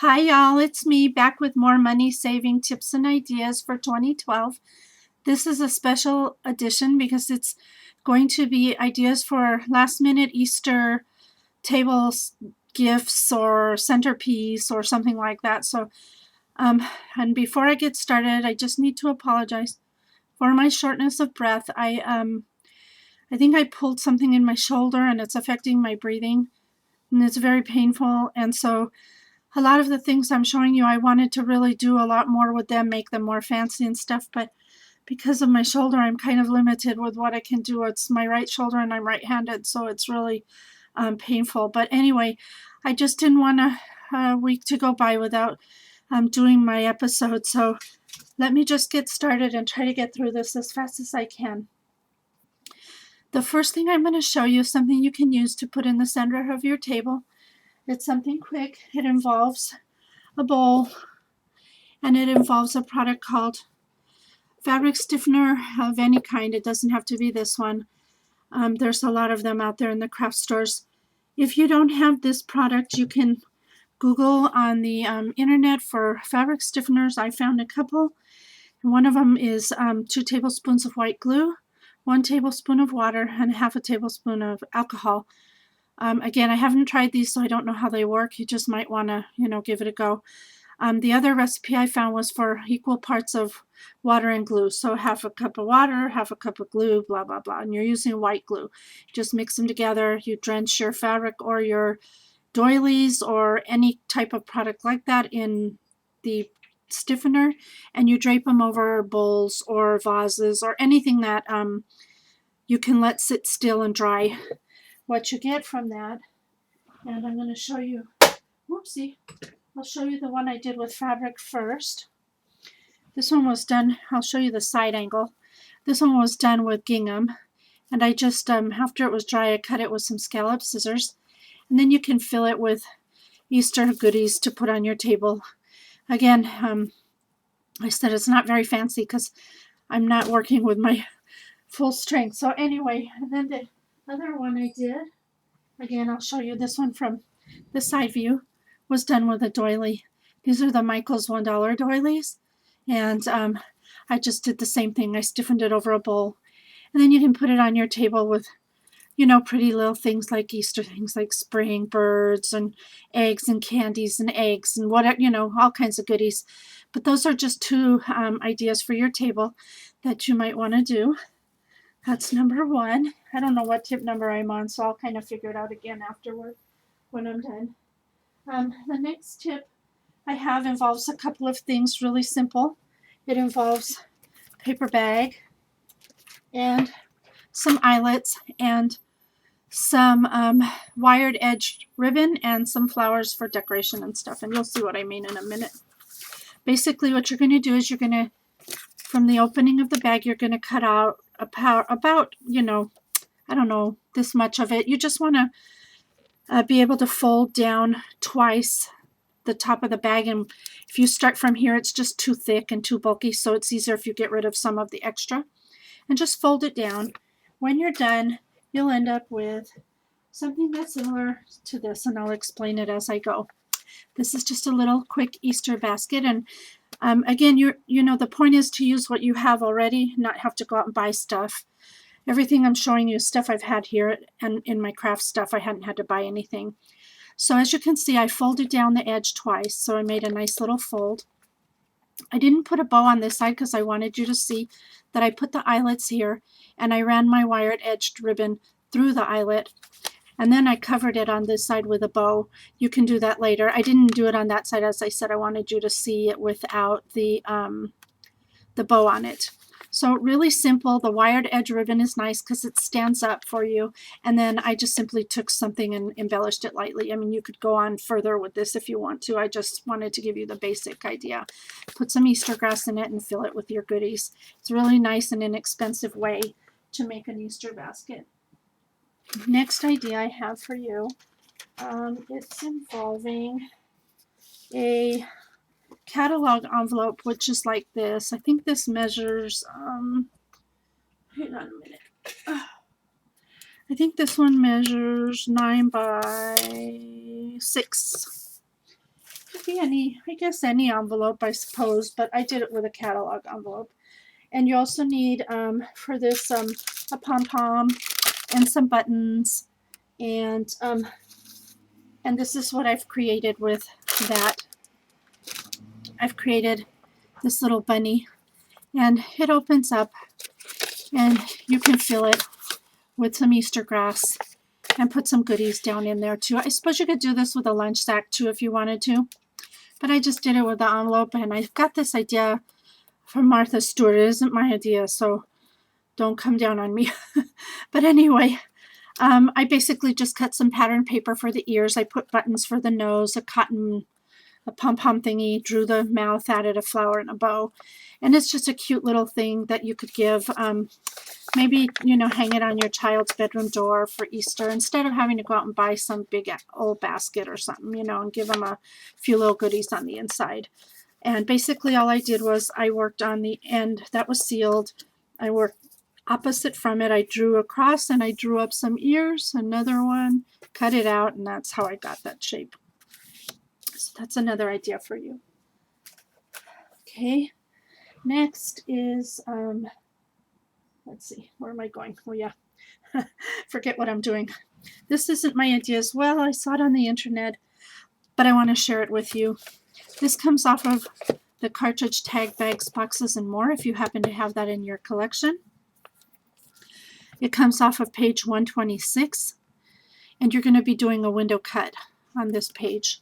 Hi y'all, it's me back with more money saving tips and ideas for 2012. This is a special edition because it's going to be ideas for last minute Easter tables, gifts, or centerpiece or something like that. And before I get started, I just need to apologize for my shortness of breath. I think I pulled something in my shoulder and it's affecting my breathing and it's very painful. And so a lot of the things I'm showing you, I wanted to really do a lot more with them, make them more fancy and stuff, but because of my shoulder, I'm kind of limited with what I can do. It's my right shoulder and I'm right-handed, so it's really painful. But anyway, I just didn't want a week to go by without doing my episode, so let me just get started and try to get through this as fast as I can. The first thing I'm going to show you is something you can use to put in the center of your table. It's something quick. It involves a bowl, and it involves a product called fabric stiffener of any kind. It doesn't have to be this one. There's a lot of them out there in the craft stores. If you don't have this product, you can Google on the internet for fabric stiffeners. I found a couple. One of them is 2 tablespoons of white glue, 1 tablespoon of water, and half a tablespoon of alcohol. Again, I haven't tried these, so I don't know how they work. You just might want to, give it a go. The other recipe I found was for equal parts of water and glue. So half a cup of water, half a cup of glue, blah, blah, blah. And you're using white glue. Just mix them together. You drench your fabric or your doilies or any type of product like that in the stiffener, and you drape them over bowls or vases or anything that you can let sit still and dry. What you get from that, and I'm going to show you, whoopsie, I'll show you the one I did with fabric first. This one was done, I'll show you the side angle. This one was done with gingham, and I just, after it was dry, I cut it with some scallop scissors. And then you can fill it with Easter goodies to put on your table. Again, I said it's not very fancy because I'm not working with my full strength. So anyway, and then the other one I did, again, I'll show you this one from the side view, was done with a doily. These are the Michael's $1 doilies. And I just did the same thing. I stiffened it over a bowl. And then you can put it on your table with, pretty little things like Easter things like spring birds and eggs and candies and eggs and whatever, all kinds of goodies. But those are just 2 ideas for your table that you might want to do. That's number 1. I don't know what tip number I'm on, so I'll kind of figure it out again afterward when I'm done. The next tip I have involves a couple of things really simple. It involves a paper bag and some eyelets and some wired edged ribbon and some flowers for decoration and stuff. And you'll see what I mean in a minute. Basically, what you're going to do is you're going to, from the opening of the bag, you're going to cut out about, I don't know, this much of it. You just want to be able to fold down twice the top of the bag, and if you start from here, it's just too thick and too bulky, so it's easier if you get rid of some of the extra and just fold it down. When you're done, you'll end up with something that's similar to this, and I'll explain it as I go. This is just a little quick Easter basket, and again, the point is to use what you have already, not have to go out and buy stuff. Everything I'm showing you is stuff I've had here, and in my craft stuff, I hadn't had to buy anything. So as you can see, I folded down the edge twice, so I made a nice little fold. I didn't put a bow on this side because I wanted you to see that I put the eyelets here, and I ran my wired edged ribbon through the eyelet, and then I covered it on this side with a bow. You can do that later. I didn't do it on that side. As I said, I wanted you to see it without the bow on it. So really simple. The wired edge ribbon is nice because it stands up for you. And then I just simply took something and embellished it lightly. I mean, you could go on further with this if you want to. I just wanted to give you the basic idea. Put some Easter grass in it and fill it with your goodies. It's a really nice and inexpensive way to make an Easter basket. Next idea I have for you, it's involving a catalog envelope, which is like this. I think this measures, hang on a minute. I think this one measures 9 by 6. be any, I guess any envelope, I suppose, but I did it with a catalog envelope. And you also need, for this, a pom-pom and some buttons. And this is what I've created with that. I've created this little bunny, and it opens up, and you can fill it with some Easter grass and put some goodies down in there too. I suppose you could do this with a lunch sack too if you wanted to, but I just did it with the envelope, and I got this idea from Martha Stewart. It isn't my idea, so don't come down on me. But anyway, I basically just cut some pattern paper for the ears. I put buttons for the nose, a pom-pom thingy, drew the mouth, added a flower and a bow. And it's just a cute little thing that you could give. Maybe, you know, hang it on your child's bedroom door for Easter instead of having to go out and buy some big old basket or something, you know, and give them a few little goodies on the inside. And basically all I did was I worked on the end that was sealed. I worked opposite from it. I drew across and I drew up some ears, another one, cut it out, and that's how I got that shape. So that's another idea for you. Okay, next is, let's see, where am I going? Oh yeah, forget what I'm doing. This isn't my idea as well. I saw it on the internet, but I want to share it with you. This comes off of the cartridge tag bags, boxes, and more, if you happen to have that in your collection. It comes off of page 126, and you're going to be doing a window cut on this page.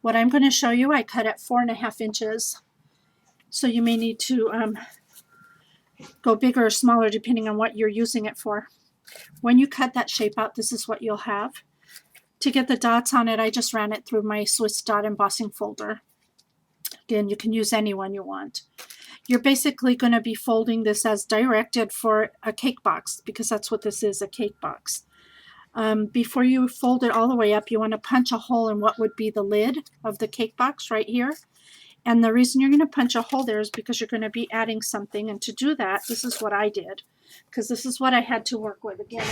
What I'm going to show you, I cut at 4.5 inches. So you may need to go bigger or smaller depending on what you're using it for. When you cut that shape out, this is what you'll have. To get the dots on it, I just ran it through my Swiss dot embossing folder. Again, you can use any one you want. You're basically going to be folding this as directed for a cake box, because that's what this is, a cake box. Before you fold it all the way up, you want to punch a hole in what would be the lid of the cake box right here. And the reason you're going to punch a hole there is because you're going to be adding something. And to do that, this is what I did, because this is what I had to work with. Again,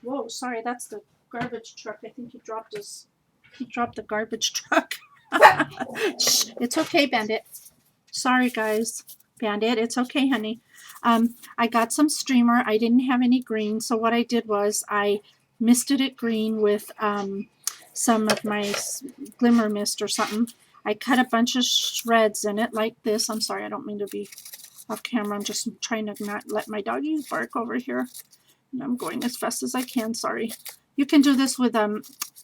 whoa, sorry, that's the garbage truck. I think he dropped the garbage truck. It's okay, Bandit. Sorry, guys. Bandit, it's okay, honey. I got some streamer. I didn't have any green, so what I did was I misted it green with some of my glimmer mist or something. I cut a bunch of shreds in it like this. I'm sorry, I don't mean to be off camera. I'm just trying to not let my doggy bark over here. And I'm going as fast as I can, sorry. You can do this with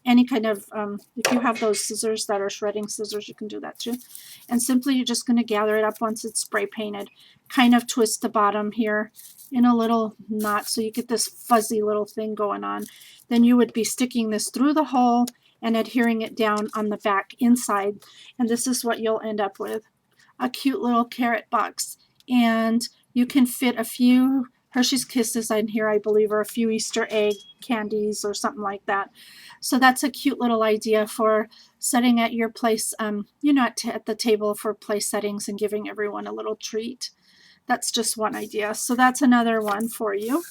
any kind of, if you have those scissors that are shredding scissors, you can do that too. And simply you're just going to gather it up once it's spray painted. Kind of twist the bottom here in a little knot so you get this fuzzy little thing going on. Then you would be sticking this through the hole and adhering it down on the back inside. And this is what you'll end up with. A cute little carrot box. And you can fit a few Hershey's Kisses in here, I believe, or a few Easter egg candies or something like that. So that's a cute little idea for setting at your place, you know, at the table for place settings and giving everyone a little treat. That's just one idea. So that's another one for you.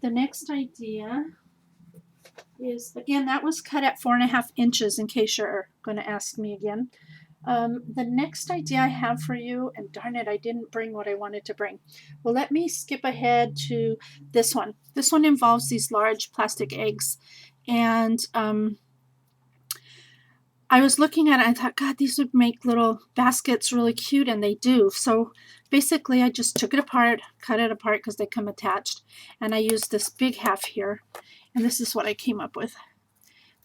The next idea is, again, that was cut at 4.5 inches in case you're going to ask me again. The next idea I have for you, and darn it, I didn't bring what I wanted to bring. Well, let me skip ahead to this one. This one involves these large plastic eggs. And I was looking at it and I thought, God, these would make little baskets really cute, and they do. So basically, I just took it apart, cut it apart because they come attached. And I used this big half here. And this is what I came up with,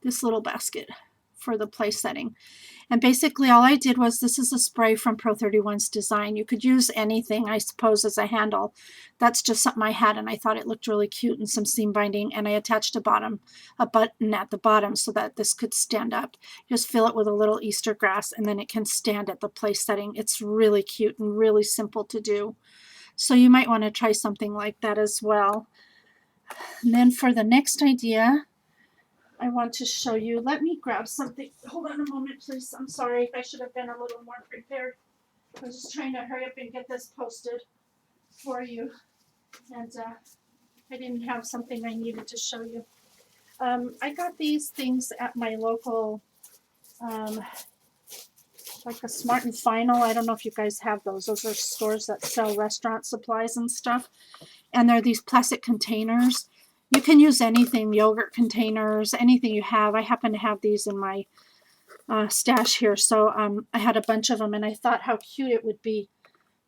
this little basket for the place setting. And basically all I did was, this is a spray from Pro 31's design. You could use anything, I suppose, as a handle. That's just something I had and I thought it looked really cute, and some seam binding. And I attached a button at the bottom so that this could stand up. Just fill it with a little Easter grass and then it can stand at the place setting. It's really cute and really simple to do. So you might want to try something like that as well. And then for the next idea, I want to show you, let me grab something. Hold on a moment, please. I'm sorry. I should have been a little more prepared. I was just trying to hurry up and get this posted for you. And I didn't have something I needed to show you. I got these things at my local um, like a Smart and Final. I don't know if you guys have those. Those are stores that sell restaurant supplies and stuff. And they're these plastic containers. You can use anything, yogurt containers, anything you have. I happen to have these in my stash here. So I had a bunch of them, and I thought how cute it would be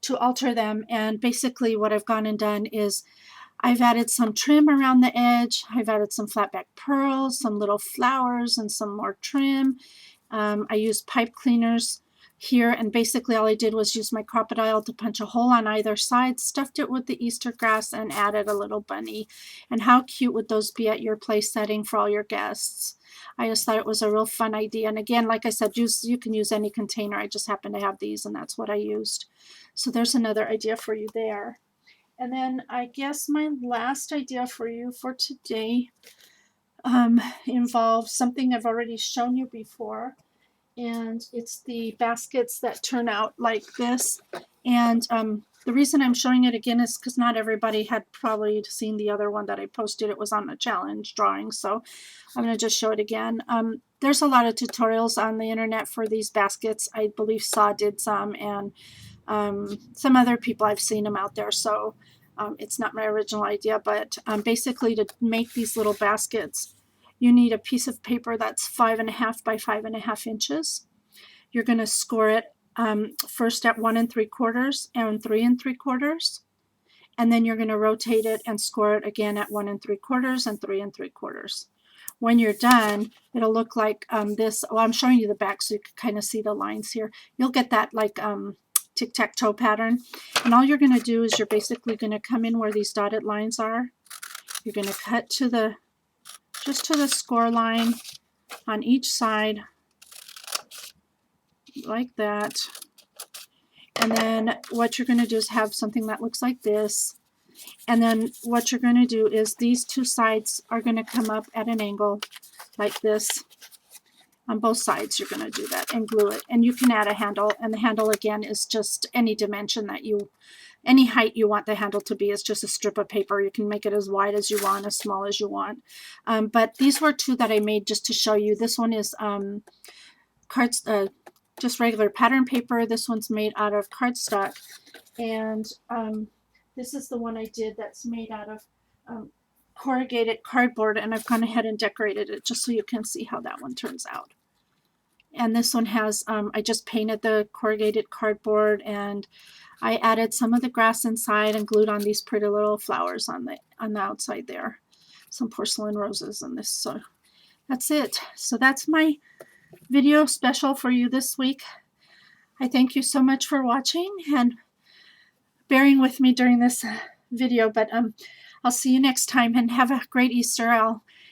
to alter them. And basically what I've gone and done is I've added some trim around the edge. I've added some flat back pearls, some little flowers, and some more trim. I used pipe cleaners here, and basically all I did was use my Crocodile to punch a hole on either side, stuffed it with the Easter grass, and added a little bunny. And how cute would those be at your place setting for all your guests? I just thought it was a real fun idea. And again, like I said, you can use any container. I just happen to have these, and that's what I used. So there's another idea for you there. And then I guess my last idea for you for today involves something I've already shown you before. And it's the baskets that turn out like this. And the reason I'm showing it again is because not everybody had probably seen the other one that I posted. It was on a challenge drawing, so I'm going to just show it again. There's a lot of tutorials on the internet for these baskets. I believe Saw did some, and some other people, I've seen them out there, so it's not my original idea. But basically, to make these little baskets, you need a piece of paper that's 5.5 by 5.5 inches. You're going to score it first at 1 3/4 and 3 3/4, and then you're going to rotate it and score it again at 1 3/4 and 3 3/4. When you're done, it'll look like this. Well, I'm showing you the back so you can kind of see the lines here. You'll get that like tic-tac-toe pattern. And all you're going to do is you're basically going to come in where these dotted lines are. You're going to cut to just to the score line on each side, like that. And then what you're going to do is have something that looks like this. And then what you're going to do is these two sides are going to come up at an angle like this. On both sides you're going to do that and glue it. And you can add a handle, and the handle again is just any dimension that any height you want the handle to be. Is just a strip of paper. You can make it as wide as you want, as small as you want. But these were two that I made just to show you. This one is just regular pattern paper. This one's made out of cardstock, and this is the one I did that's made out of corrugated cardboard, and I've gone ahead and decorated it just so you can see how that one turns out. And this one has, I just painted the corrugated cardboard, and I added some of the grass inside and glued on these pretty little flowers on the outside there. Some porcelain roses in this. So that's it. So that's my video special for you this week. I thank you so much for watching and bearing with me during this video, but I'll see you next time, and have a great Easter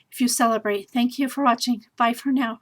if you celebrate. Thank you for watching. Bye for now.